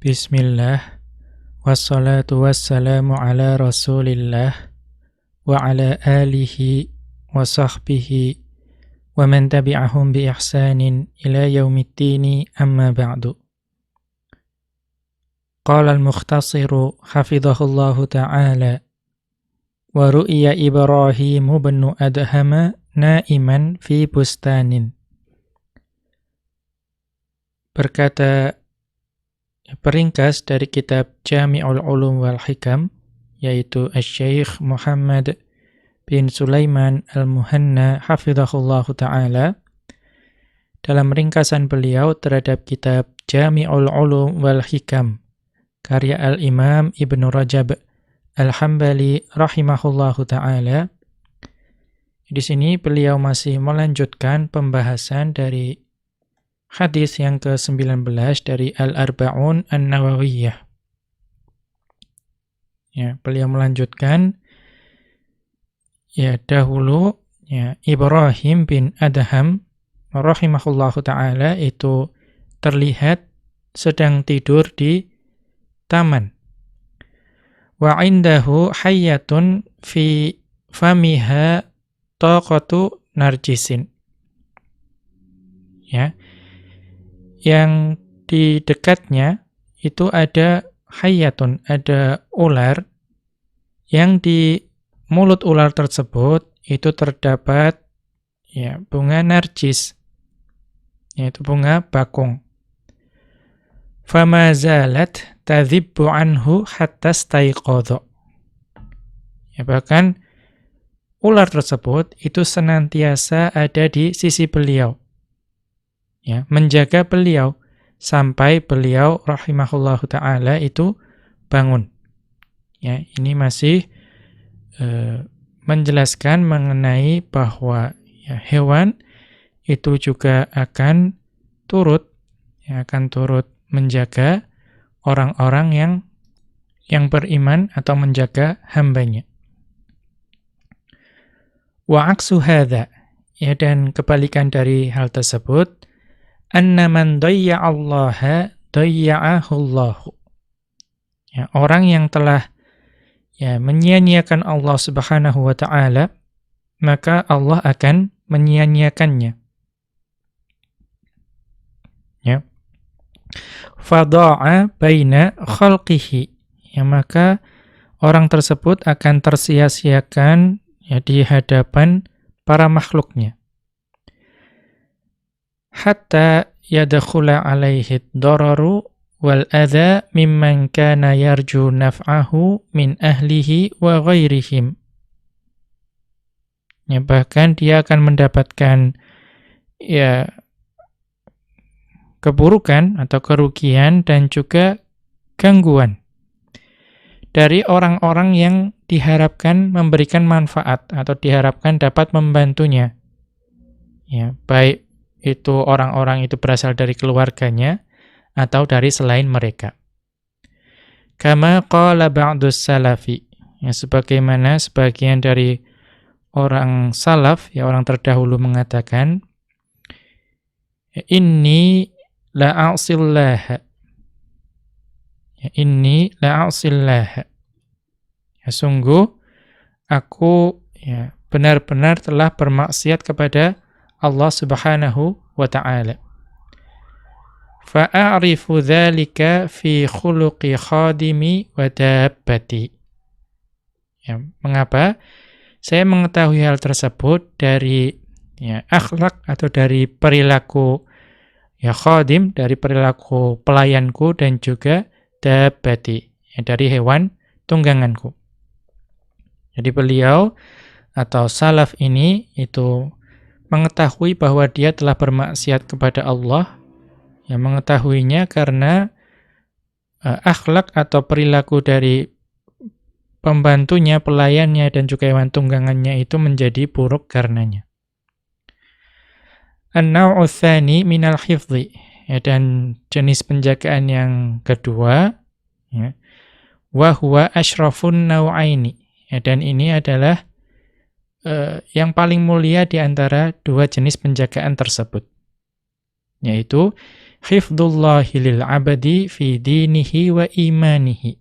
Bismillah, wassalatu wassalamu ala rasulillah, wa ala alihi wa sahbihi, wa man tabi'ahum bi ihsanin ila yaumiddini amma ba'du. Qala al-mukhtasiru hafidhahullahu ta'ala, wa ru'iya Ibrahimu bnu Adhama na'iman fi bustanin. Berkata peringkas dari kitab Jami'ul Ulum wal Hikam, yaitu Asy-Syaikh Muhammad bin Sulaiman Al-Muhanna hafizahullahu ta'ala, dalam ringkasan beliau terhadap kitab Jami'ul Ulum wal Hikam, karya Al-Imam Ibnu Rajab Al-Hambali rahimahullahu ta'ala. Di sini beliau masih melanjutkan pembahasan dari hadis yang ke-19 dari Al-Arba'un An-Nawawiyah. Ya, beliau melanjutkan dahulu Ibrahim bin Adham rahimahullahu ta'ala itu terlihat sedang tidur di taman. Wa indahu hayyatun fi famiha taqatu narjisin. Ya. Yang di dekatnya itu ada hayyatun, ada ular, yang di mulut ular tersebut itu terdapat bunga narjis, yaitu bunga bakung. Fama zalat tadhibbu anhu hatta staiqadha. Bahkan ular tersebut itu senantiasa ada di sisi beliau, menjaga beliau sampai beliau rahimahullahu ta'ala itu bangun. Ini masih menjelaskan mengenai bahwa hewan itu juga akan turut menjaga orang-orang yang beriman atau menjaga hambanya. Wa aksu hadza, dan kebalikan dari hal tersebut, anna man dayya'allaha dayya'ahullahu. Orang yang telah menyia-nyiakan Allah Subhanahu wa ta'ala, maka Allah akan menyia-nyiakannya. Fada'a baina khalqihi. Maka orang tersebut akan tersia-siakan di hadapan para makhluknya. Hatta yadkhula alaihi ad-dararu wal adza mimman kana yarju naf'ahu min ahlihi wa ghairihim. Bahkan dia akan mendapatkan keburukan atau kerugian dan juga gangguan dari orang-orang yang diharapkan memberikan manfaat atau diharapkan dapat membantunya. Baik itu orang-orang itu berasal dari keluarganya atau dari selain mereka. Kama qala ba'dus salafi, sebagaimana sebagian dari orang salaf, orang terdahulu mengatakan, inni la'asillah. Inni la'asillah. Sungguh aku benar-benar telah bermaksiat kepada Allah Subhanahu wa ta'ala. Fa'arifu dzalika fi khuluqi khadimi wa dabbati. Mengapa? Saya mengetahui hal tersebut dari akhlak atau dari perilaku khadim, dari perilaku pelayanku, dan juga dabbati, dari hewan tungganganku. Jadi beliau atau salaf ini itu mengetahui bahwa dia telah bermaksiat kepada Allah, mengetahuinya karena akhlak atau perilaku dari pembantunya, pelayannya, dan juga hewan tunggangannya itu menjadi buruk karenanya. An-naw'u tsani minal hifdzi, dan jenis penjagaan yang kedua, wa huwa asyrafun naw'aini, dan ini adalah yang paling mulia di antara dua jenis penjagaan tersebut, yaitu hifdzullahi lil 'abdi fi dinihi wa imanihi,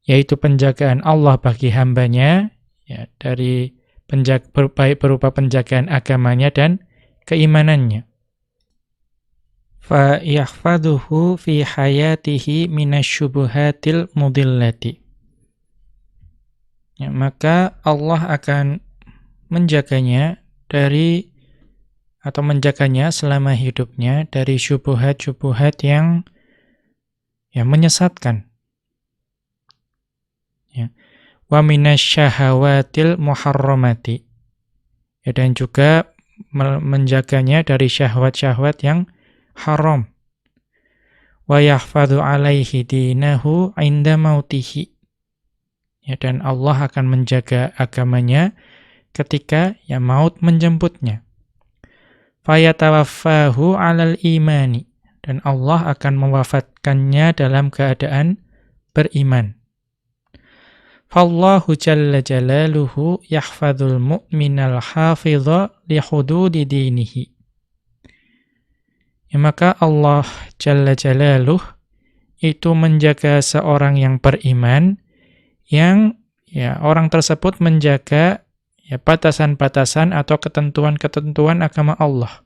yaitu penjagaan Allah bagi hambanya, ya, dari baik berupa penjagaan agamanya dan keimanannya. Fa yahfaduhu fi hayatihi minasyubuhatil mudillati. Ya, maka Allah akan menjaganya dari atau menjaganya selama hidupnya dari syubhat-syubhat yang menyesatkan. Ya. Wa minasyahawatil muharramati. Ya, dan juga menjaganya dari syahwat-syahwat yang haram. Wa yahfadzu alaihi dinahu 'inda mautihi. Ya, dan Allah akan menjaga agamanya ketika maut menjemputnya. Fayatawaffahu 'alal imani, dan Allah akan mewafatkannya dalam keadaan beriman. Fallahu jalla jalaluhu yahfadzul mu'minal hafidha li hududi dinihi. Ya, maka Allah jalla jalaluh itu menjaga seorang yang beriman, yang orang tersebut menjaga batasan-batasan atau ketentuan-ketentuan agama Allah.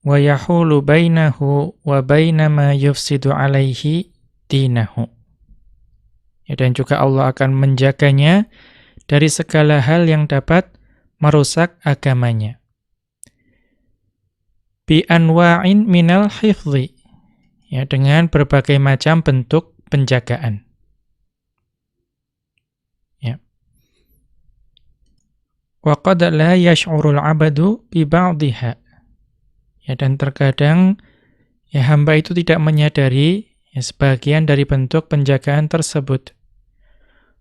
Wa yahulu bainahu wa baina ma yufsidu alaihi dinahu. Ya, dan juga Allah akan menjaganya dari segala hal yang dapat merusak agamanya. Bi anwa'in minal hifdzi. Ya, dengan berbagai macam bentuk penjagaan. Ya. Wa qad la yash'urul 'abdu bi ba'dihha. Ya, dan terkadang hamba itu tidak menyadari sebagian dari bentuk penjagaan tersebut.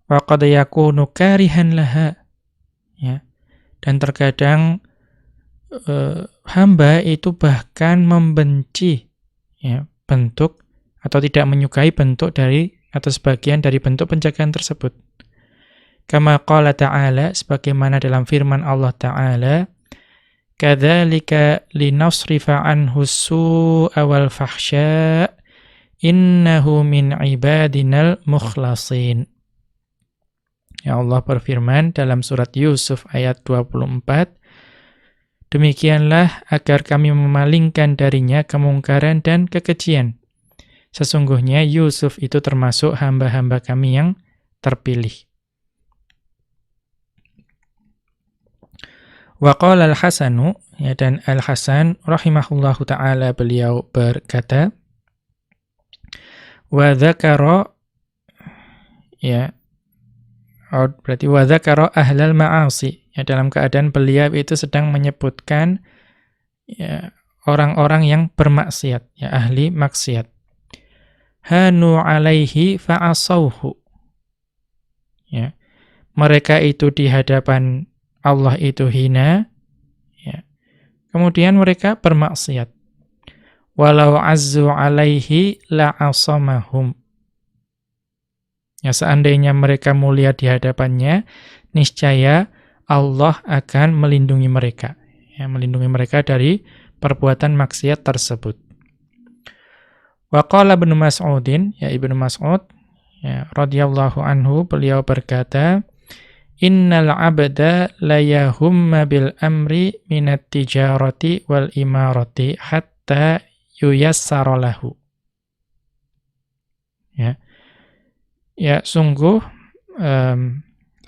Wa qad yakunu karihan laha. Ya. Dan terkadang hamba itu bahkan membenci bentuk atau tidak menyukai bentuk dari atau sebagian dari bentuk penjagaan tersebut. Kama qala ta'ala, sebagaimana dalam firman Allah Ta'ala, kadzalika linasrifa anhu su'a wal fahsya innahu min ibadinal mukhlasin. Ya, Allah berfirman dalam surat Yusuf ayat 24, demikianlah agar kami memalingkan darinya kemungkaran dan kekejian. Sesungguhnya Yusuf itu termasuk hamba-hamba kami yang terpilih. Wa qala al-Hasanu, ya, dan Al-Hasan rahimahullahu ta'ala beliau berkata, wa dzakara, ya, berarti wa dzakara ahlal ma'asi, ya, dalam keadaan beliau itu sedang menyebutkan orang-orang yang bermaksiat, ya, ahli maksiat. Hanu alaihi fa'asauhu. Ya, mereka itu di hadapan Allah itu hina, ya, kemudian mereka bermaksiat. Walau azzu alaihi la'asamahum. Ya, seandainya mereka mulia di hadapannya, niscaya Allah akan melindungi mereka. Ya, melindungi mereka dari perbuatan maksiat tersebut. Wa qala Ibnu Mas'udin, ya, Ibnu Mas'ud, ya, radhiyallahu anhu, beliau berkata, innal 'abda la yahumma bil amri minat tijarati wal imarati hatta yuyassara lahu. Ya. Ya, sungguh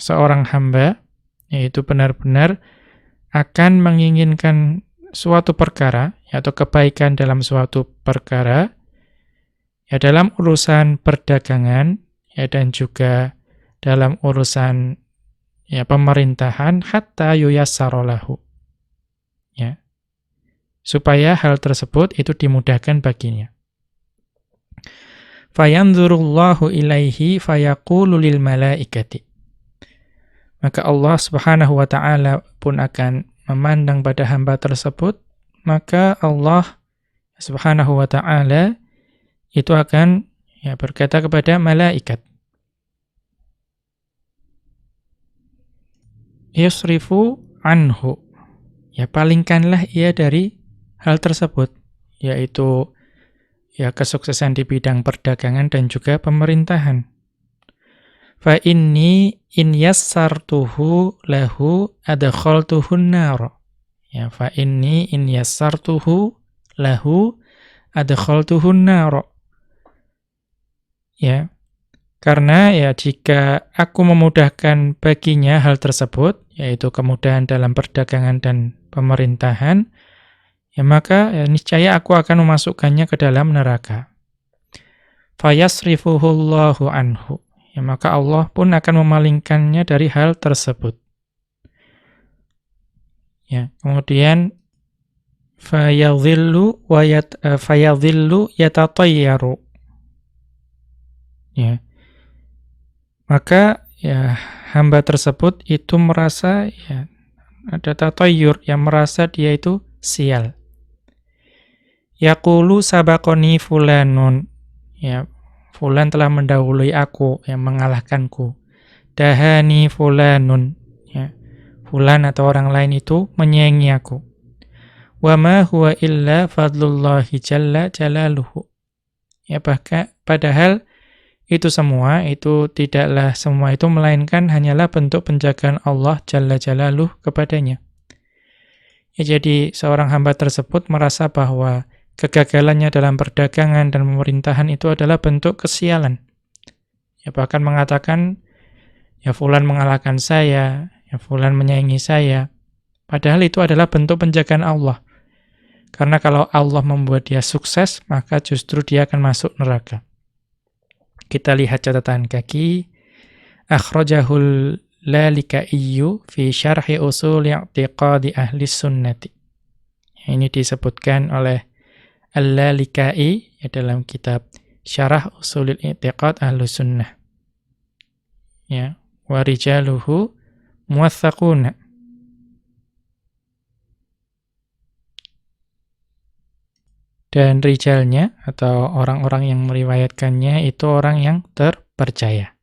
seorang hamba yaitu benar-benar akan menginginkan suatu perkara, atau kebaikan dalam suatu perkara, ya, dalam urusan perdagangan, ya, dan juga dalam urusan pemerintahan, hatta yuyassara lahu. Ya. Supaya hal tersebut itu dimudahkan baginya. Fayanzurullahu ilaihi fayaqulu lil malaikati. Maka Allah Subhanahu wa ta'ala pun akan memandang pada hamba tersebut, maka Allah Subhanahu wa ta'ala itu akan berkata kepada malaikat, yusrifu anhu. ya palingkanlah ia dari hal tersebut, yaitu ya kesuksesan di bidang perdagangan dan juga pemerintahan. Fa inni in yassartuhu lahu adkhaltuhun nar. Ya, fa inni in yassartuhu lahu adkhaltuhun nar. Ya, karena ya jika aku memudahkan baginya hal tersebut, yaitu kemudahan dalam perdagangan dan pemerintahan, ya maka ya, niscaya aku akan memasukkannya ke dalam neraka. Fayasrifuhullahu anhu. Ya maka Allah pun akan memalingkannya dari hal tersebut. Ya, kemudian fayadhillu yatatayyaru. Ya. Maka ya hamba tersebut itu merasa ya ada tatayyur, yang merasa dia itu sial. Yaqulu sabaqani fulanun. Ya, fulan telah mendahului aku, yang mengalahkanku. Dahani fulanun. Ya, fulan atau orang lain itu menyayangi aku. Wa ma huwa illa fadlullahi jalla jalaluhu. Ya, padahal itu semua, itu tidaklah semua itu melainkan hanyalah bentuk penjagaan Allah jalla jalaluhu kepadanya. Ya, jadi seorang hamba tersebut merasa bahwa kegagalannya dalam perdagangan dan pemerintahan itu adalah bentuk kesialan. Ya, bahkan mengatakan, ya fulan mengalahkan saya, ya fulan menyayangi saya. Padahal itu adalah bentuk penjagaan Allah. Karena kalau Allah membuat dia sukses, maka justru dia akan masuk neraka. Kita lihat catatan kaki. Akhrajahul Lalikaiyu fi syarhi usul i'tiqadi ahli sunnati. Ini disebutkan oleh Al-Lalikai dalam kitab Syarah Usulil I'tiqad Ahlus Sunnah. Ya, wa rijaluhu muwaththaquna. Dan rijalnya atau orang-orang yang meriwayatkannya itu orang yang terpercaya.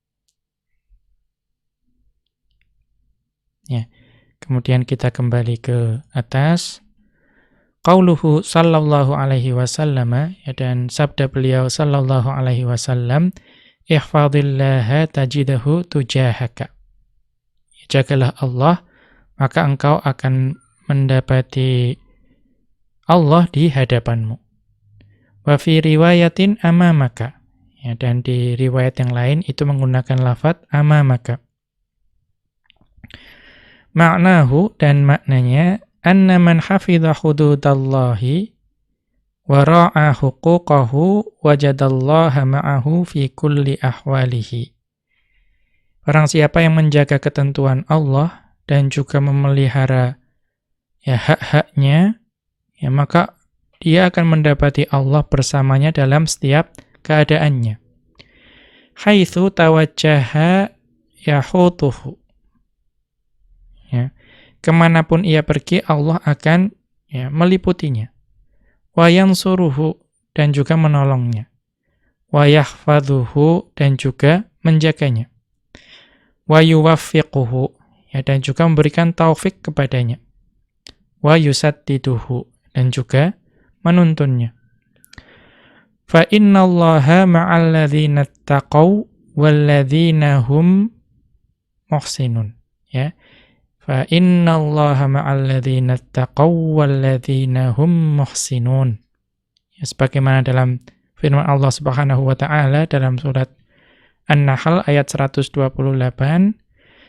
Ya. Kemudian kita kembali ke atas. Qauluhu sallallahu alaihi wasallam, ya, dan sabda beliau sallallahu alaihi wasallam, ihfazillaha tajidahu tujahaka. Jagalah Allah, maka engkau akan mendapati Allah di hadapanmu. Wa fi riwayatin amamaka. Ya, dan di riwayat yang lain itu menggunakan lafaz amamaka. Ma'nahu, dan maknanya, anna man hafidha hududallahi wa ra'a huquqahu wajadallaha ma'ahu fi kulli ahwalihi. Barang siapa yang menjaga ketentuan Allah dan juga memelihara ya hak-haknya, ya maka dia akan mendapati Allah bersamanya dalam setiap keadaannya. Haitsu tawajjaha yahutuhu. Ya, kemanapun ia pergi, Allah akan ya meliputinya. Wa yansuruhu, dan juga menolongnya. Wa yahfadhuhu, dan juga menjaganya. Wa yuwaffiquhu, ya, dan juga memberikan taufik kepadanya. Wa yusaddiduhu, dan juga menuntunnya. Fa innallaha ma'al ladzina taqaw wal ladzina hum muhsinun. Ya. Fa innallaha ma'al ladzina taqaw wal ladzina hum muhsinun. Ya, sebagaimana dalam firman Allah Subhanahu wa taala dalam surat An-Nahl ayat 128,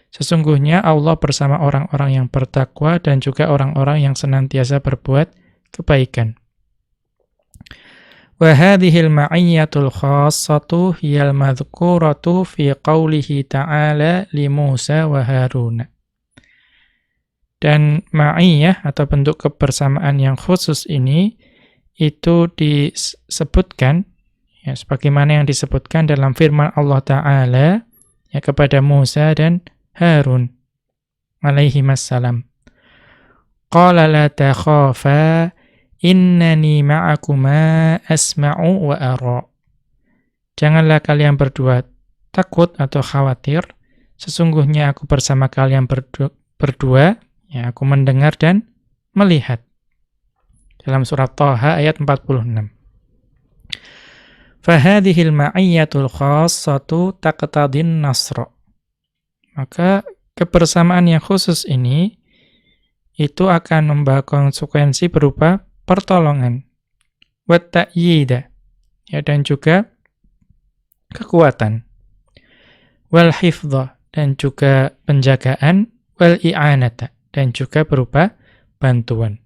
sesungguhnya Allah bersama orang-orang yang bertakwa dan juga orang-orang yang senantiasa berbuat kebaikan. Wa hadhil ma'iyyatul khassatu hiyal madhkuratu fi qawlihi ta'ala li Musa wa Harun. Dan ma'iyyah atau bentuk kebersamaan yang khusus ini itu disebutkan ya sebagaimana yang disebutkan dalam firman Allah Ta'ala ya kepada Musa dan Harun alaihi wassalam. Qala la takhafa innani ma'akuma asma'u wa ara. Janganlah kalian berdua takut atau khawatir, sesungguhnya aku bersama kalian berdua, ya aku mendengar dan melihat. Dalam surat Thaha ayat 46. Fahadhil ma'iyyatul khassatu taqtadin nasra. Maka kebersamaan yang khusus ini itu akan membawa konsekuensi berupa pertolongan, wa ta'yida, ya, dan juga kekuatan, wal hifdha, dan juga penjagaan, wal i'anata, dan juga berupa bantuan.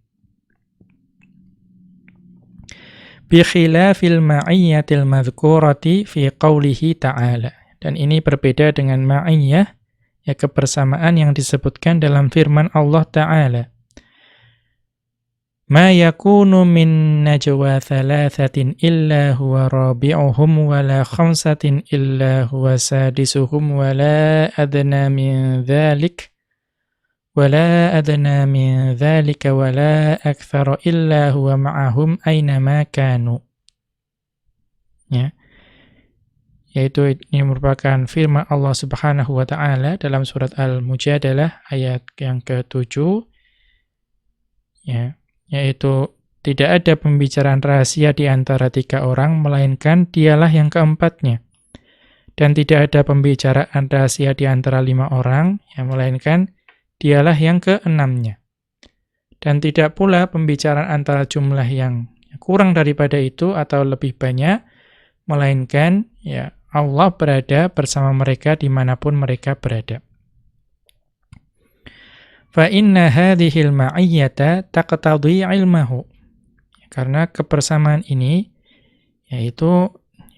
Bi khilafil ma'iyyatil madhkurati fi qawlihi ta'ala. Dan ini berbeda dengan ma'iyyah, ya, kebersamaan yang disebutkan dalam firman Allah Ta'ala. Ma yakunu min najwa thalathatin illa huwa rabi'uhum wa la khamsatin illa huwa sadisuhum wa la adna min dhalik wa la akthara illa huwa ma'ahum aynama kanu. Ya. Yaitu ini merupakan firman Allah Subhanahu wa taala dalam surat Al-Mujadalah ayat yang ke-7. Ya. Yaitu tidak ada pembicaraan rahasia di antara 3 orang, melainkan dialah yang keempatnya. Dan tidak ada pembicaraan rahasia di antara 5 orang, yang melainkan dialah yang ke-6-nya. Dan tidak pula pembicaraan antara jumlah yang kurang daripada itu atau lebih banyak, melainkan ya Allah berada bersama mereka dimanapun mereka berada. Fa inna hadhil ma'iyyata taqtadhi ilmahu. Karena kebersamaan ini yaitu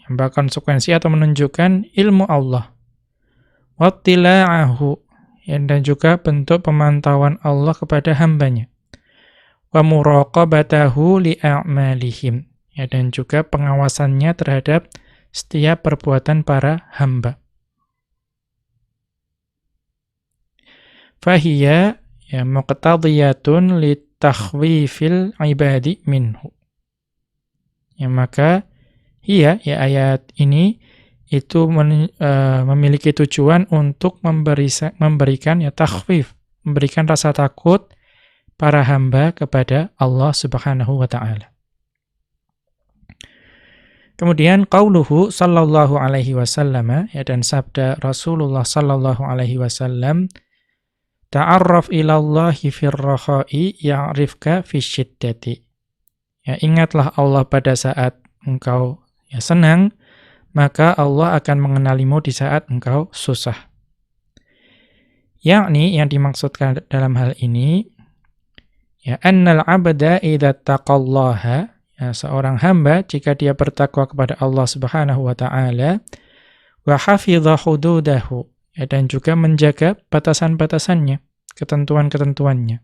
yang berkonsekuensi atau menunjukkan ilmu Allah. Wattila'ahu, dan juga bentuk pemantauan Allah kepada hambanya. Wa muraqabatahu li'a'malihim, ya, dan juga pengawasannya terhadap setiap perbuatan para hamba. Fahiyya, ya, muqtadiyatun litakhwifil ibadi minhu. Ya, maka ya ayat ini itu memiliki tujuan untuk memberikan ya takhwif, memberikan rasa takut para hamba kepada Allah Subhanahu wa taala. Kemudian qauluhu sallallahu alaihi wasallam, ya, dan sabda Rasulullah sallallahu alaihi wasallam, ta'arraf ilallahi firrakhai ya'rifka fisyiddati. Ya, ingatlah Allah pada saat engkau ya senang, maka Allah akan mengenalimu di saat engkau susah. Yakni yang dimaksudkan dalam hal ini, ya, annal abda idza taqallaha, ya, seorang hamba jika dia bertakwa kepada Allah Subhanahu wa taala, wa hafidha hududahu, ya, dan juga menjaga batasan-batasannya, ketentuan-ketentuannya.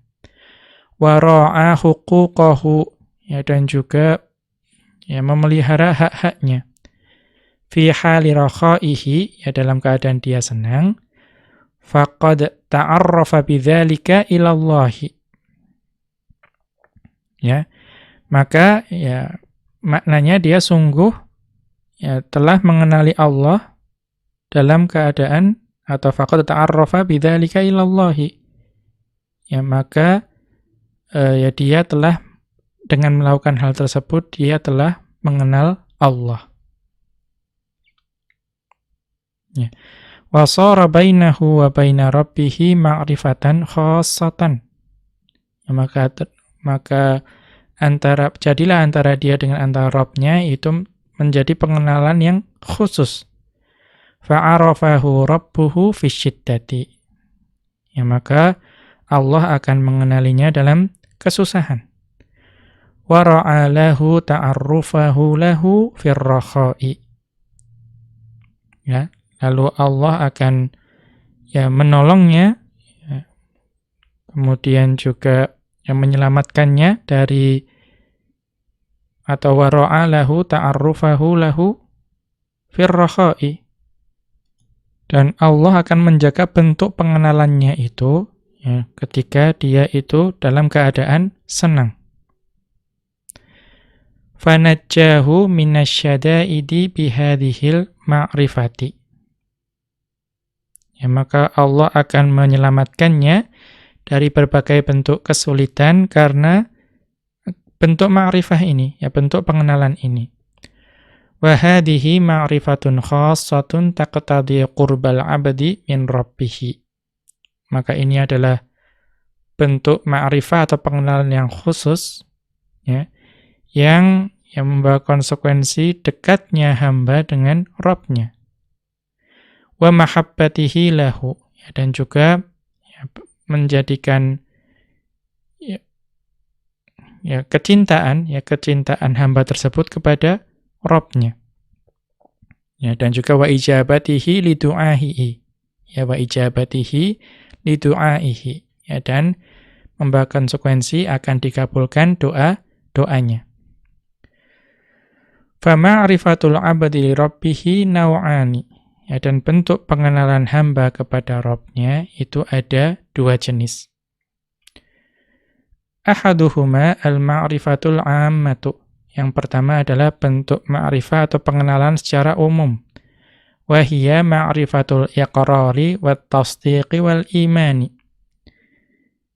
Wa ra'a huquqahu, ya, dan juga ya memelihara hak-haknya. Fi hali rakhaihi, ya, dalam keadaan dia senang, faqad ta'arrafa bidzalika ila Allah. Ya, maka ya maknanya dia sungguh ya telah mengenali Allah dalam keadaan, atau faqad ta'arrafa bidzalika ila Allah. Ya, maka ya dia telah dengan melakukan hal tersebut dia telah mengenal Allah. Ya. Wa shara bainahu wa baina rabbih ma'rifatan khassatan. Ya, maka jadilah antara dia dengan antara Rabb-nya itu menjadi pengenalan yang khusus. Fa'arafahu rabbuhu fisyiddati. Ya, maka Allah akan mengenalinya dalam kesusahan. Wa ra'alahu ta'arrufahu lahu firrakhai. Ya, lalu Allah akan ya menolongnya, ya, kemudian juga yang menyelamatkannya dari, atau wa ra'alahu ta'arrufahu lahu firrakhai. Dan Allah akan menjaga bentuk pengenalannya itu, ya, ketika dia itu dalam keadaan senang. Fanajjahu minasyada'idi bihadhil ma'rifati. Ya, maka Allah akan menyelamatkannya dari berbagai bentuk kesulitan karena bentuk ma'rifah ini, ya bentuk pengenalan ini. Wa hadhihi ma'rifatun khassatun taqtadi qurbal 'abdi min rabbih. Maka ini adalah bentuk ma'rifah atau pengenalan yang khusus, ya, yang membawa konsekuensi dekatnya hamba dengan Rabb-Nya. Wa mahabbatihi lahu, ya, dan juga ya, menjadikan kecintaan hamba tersebut kepada Rabb-Nya. Ya, dan juga wa ijabatihi li du'aihi. Ya, wa ijabatihi li du'aihi. Ya, dan membawa konsekuensi akan dikabulkan doanya. Fa ma'rifatul 'abdi li rabbih naw'ani. Ya, dan bentuk pengenalan hamba kepada Rabb-Nya itu ada dua jenis. Ahaduhuma al-ma'rifatul 'ammatu. Yang pertama adalah bentuk ma'rifah atau pengenalan secara umum. Wa hiya ma'rifatul iqrari wat tasdiqi wal imani.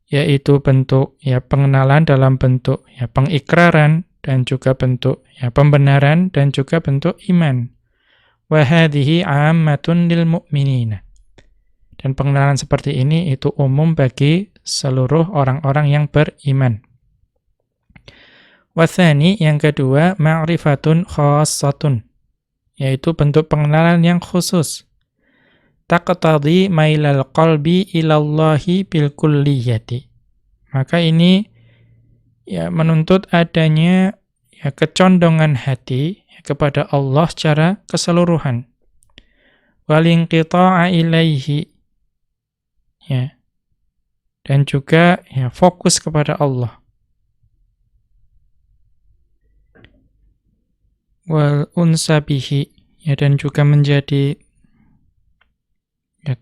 Yaitu bentuk pengenalan dalam bentuk pengikraran dan juga bentuk pembenaran dan juga bentuk iman. Wa hadhihi 'ammatun lil mu'minina. Dan pengenalan seperti ini itu umum bagi seluruh orang-orang yang beriman. Wathani, yang kedua, ma'rifatun khassatun, yaitu bentuk pengenalan yang khusus. Taqtadi mailal qalbi ilallahi bil kulliyati. Maka ini menuntut adanya kecondongan hati kepada Allah secara keseluruhan. Walinqita'a ilaihi. Ya. Dan juga fokus kepada Allah. Wal unsa bihi, dan juga menjadi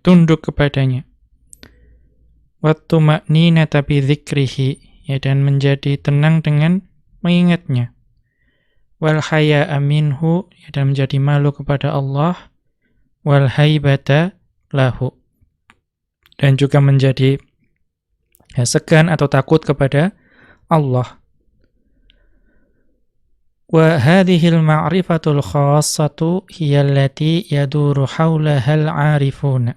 tunduk kepadanya. Wattuma'ninata bi dzikrihi, dan menjadi tenang dengan mengingatnya. Wal haya'a minhu, dan menjadi malu kepada Allah. Wal haibata lahu, dan juga menjadi segan atau takut kepada Allah. Wa hadhil ma'rifatul khassatu hiya allati yaduru haulahal 'arifuna.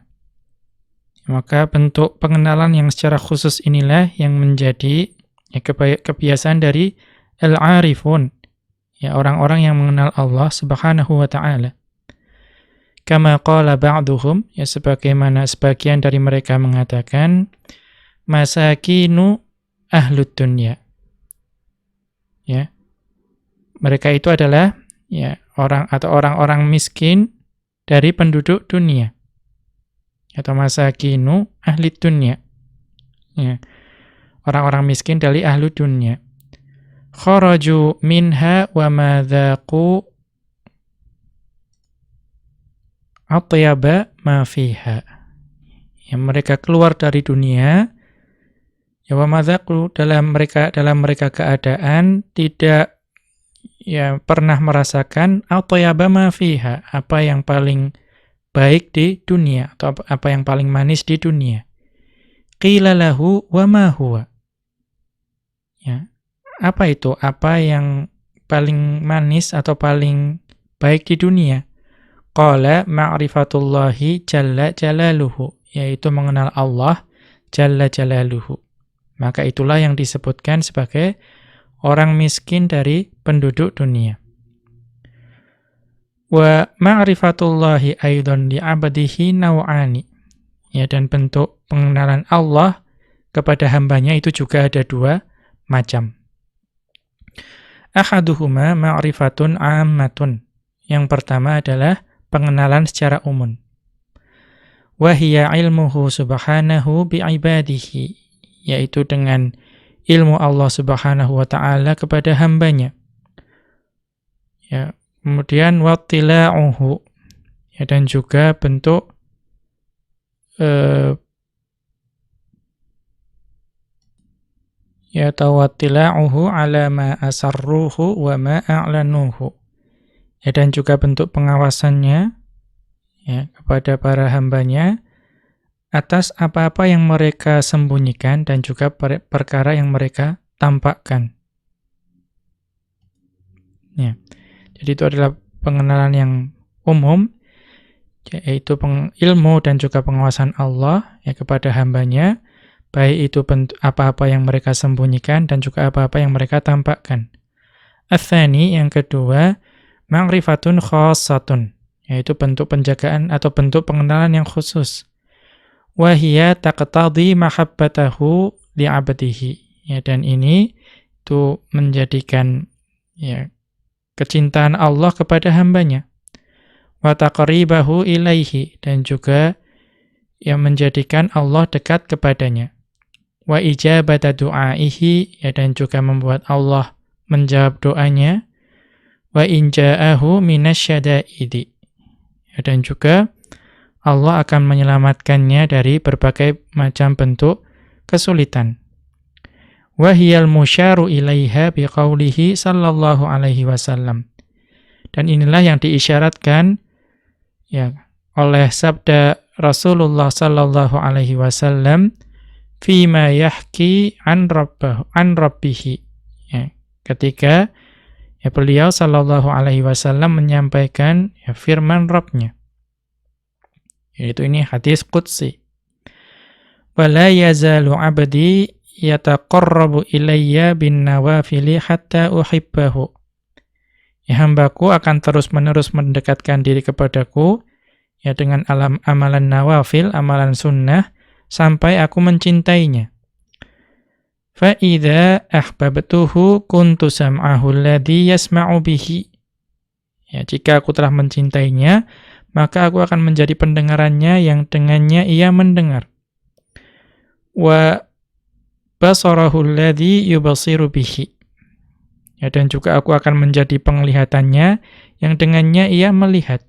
Maka bentuk pengenalan yang secara khusus inilah yang menjadi kebiasaan dari al-'arifun, orang-orang yang mengenal Allah Subhanahu wa ta'ala. Kama qala ba'duhum, sebagaimana sebagian dari mereka mengatakan, masakinu ahlud dunya. Mereka itu adalah orang-orang miskin dari penduduk dunia. Atau masakinu ahli dunya. Orang-orang miskin dari ahli dunya. Kharaju minha wa madzaqu atyaba ma fiha. Mereka keluar dari dunia, wa madzaqu dalam mereka keadaan tidak pernah merasakan atyaba ma fiha, apa yang paling baik di dunia atau apa yang paling manis di dunia. Qila lahu wa ma huwa. Apa itu? Apa yang paling manis atau paling baik di dunia? Qala ma'rifatullahi jalla jalaluhu, yaitu mengenal Allah jalla jalaluhu. Maka itulah yang disebutkan sebagai orang miskin dari penduduk dunia. Wa ma'rifatullahi aidan li'abdihi naw'ani. Dan bentuk pengenalan Allah kepada hambanya itu juga ada dua macam. Ahaduhuma ma'rifatun 'ammatun. Yang pertama adalah pengenalan secara umum. Wa hiya ilmuhu subhanahu bi'ibadihi, yaitu dengan ilmu Allah Subhanahu wa ta'ala kepada hambanya. Kemudian wattila'uhu, dan juga bentuk tawattila'uhu ala ma asarruhu wa ma a'lanuhu. Dan juga bentuk pengawasannya kepada para hambanya atas apa-apa yang mereka sembunyikan dan juga perkara yang mereka tampakkan. Ya. Jadi itu adalah pengenalan yang umum, yaitu ilmu dan juga penguasaan Allah ya kepada hambanya, baik itu apa-apa yang mereka sembunyikan dan juga apa-apa yang mereka tampakkan. Ats-tsani, yang kedua, ma'rifatun khassatun, yaitu bentuk penjagaan atau bentuk pengenalan yang khusus. Wa hiya taqtadhi mahabbatahu li'abdihi. Ya, dan ini itu menjadikan ya kecintaan Allah kepada hambanya. Wa taqribahu ilaihi, dan juga yang menjadikan Allah dekat kepadanya. Wa ijabata du'aihi, ya, dan juga membuat Allah menjawab doanya. Wa in ja'ahu minasyada'idi, ya, dan juga Allah akan menyelamatkannya dari berbagai macam bentuk kesulitan. Wa hiyal musyaru ilaiha biqaulihi sallallahu alaihi wasallam. Dan inilah yang diisyaratkan ya oleh sabda Rasulullah sallallahu alaihi wasallam fima yahki an rabbihi. Ya, ketika ya beliau sallallahu alaihi wasallam menyampaikan ya firman Rabb-Nya. Yaitu ini hadis qudsi. Wala yazalu 'abdi yataqarrabu ilayya bin nawafili hatta uhibbahu. Ya, hambaku akan terus-menerus mendekatkan diri kepadaku ya dengan amalan nawafil, amalan sunnah, sampai aku mencintainya. Fa idza ahbabtuhu kuntu sam'ahu alladhi yasma'u bihi. Ya, jika aku telah mencintainya, maka aku akan menjadi pendengarannya yang dengannya ia mendengar. Wa basarahu alladhi yubasiru bihi. Ya, dan juga aku akan menjadi penglihatannya yang dengannya ia melihat.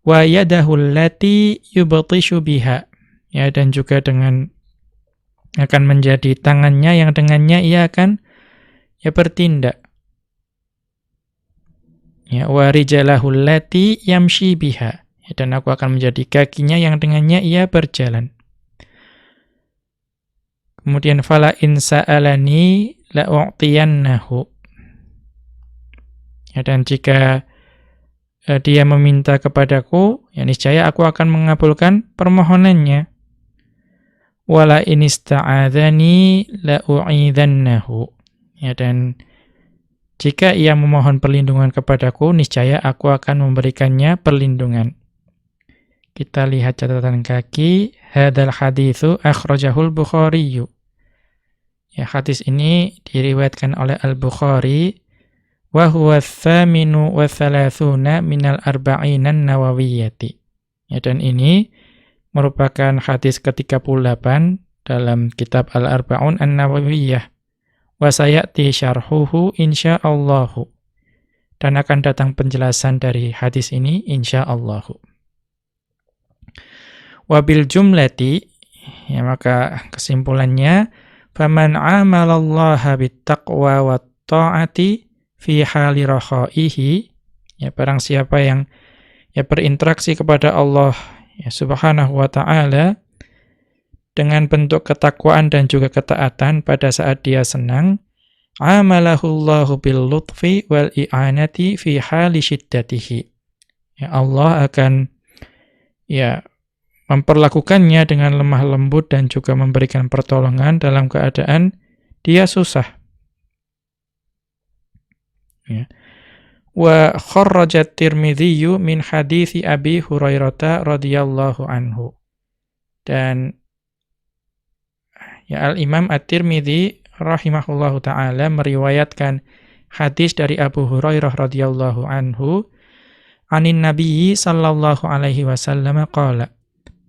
Wa yadahu allati yubtishu biha. Ya, dan juga akan menjadi tangannya yang dengannya ia akan ya bertindak. Ya, wa rijalahu allati yamshi biha. Ya, dan aku akan menjadi kakinya yang dengannya ia berjalan. Kemudian fala in sa'alani la'u'tiyannahu. Ya, dan jika dia meminta kepadaku, ya niscaya aku akan mengabulkan permohonannya. Wala in ista'adzani la'u'idhannahu. Ya, dan jika ia memohon perlindungan kepadaku, niscaya aku akan memberikannya perlindungan. Kita lihat catatan kaki. Hadzal haditsu akhrajahul Bukhari. Ya, hadis ini diriwayatkan oleh Al-Bukhari wa huwa ats-tsaminu wa tsalatsuna minal arba'in nawawiyyati. Ya, dan ini merupakan hadis ke-38 dalam kitab Al-Arba'un An-Nawawiyyah. Wa sayati syarhuhu insyaallah. Dan akan datang penjelasan dari hadis ini insyaallah. Wa bil jumlati, ya, maka kesimpulannya faman 'amalallaha bittaqwa wat ta'ati fi hali rakhaihi, ya, barang siapa yang ya berinteraksi kepada Allah ya Subhanahu wa taala dengan bentuk ketakwaan dan juga ketaatan pada saat dia senang, amalahullahu bil lutfi wal i'anati fi hali syiddatihi. Ya, Allah akan ya memperlakukannya dengan lemah lembut dan juga memberikan pertolongan dalam keadaan dia susah. Ya. Wa kharraja Tirmidzi min hadithi Abi Hurairah radhiyallahu anhu. Dan ya Al-Imam At-Tirmidzi rahimahullahu taala meriwayatkan hadis dari Abu Hurairah radhiyallahu anhu anin Nabi sallallahu alaihi wasallam qala,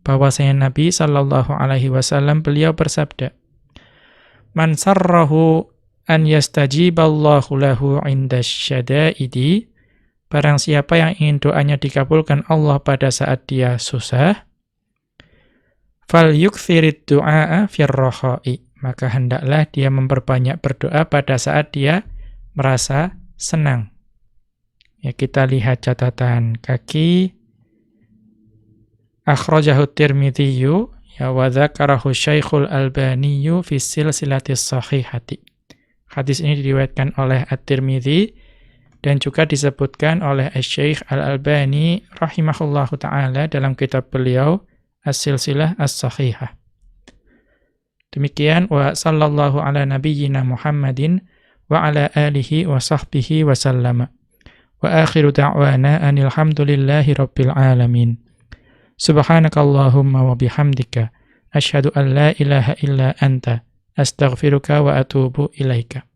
bahwasanya Nabi sallallahu alaihi wasallam beliau bersabda, man sarrahu an yastajiballahu lahu indasyada'idi, barang siapa yang ingin doanya dikabulkan Allah pada saat dia susah, fal yukthirid du'a firrakhai, maka hendaklah dia memperbanyak berdoa pada saat dia merasa senang. Ya, kita lihat catatan kaki. Akhrajahu Tirmidzi, Ya, wa dzakarahu Syekhul Albani fi silsilatis shahihati. Hadis ini diriwayatkan oleh At-Tirmidzi dan juga disebutkan oleh Syekh Al-Albani rahimahullahu taala dalam kitab beliau As-Silsilah As-Shahihah. Demikian, wa sallallahu ala nabiyyina Muhammadin wa ala alihi wa sahbihi wa sallama. Wa akhiru da'wana anil hamdulillahi rabbil alamin. Subhanakallahumma wa bihamdika asyhadu an la ilaha illa anta astaghfiruka wa atubu ilaika.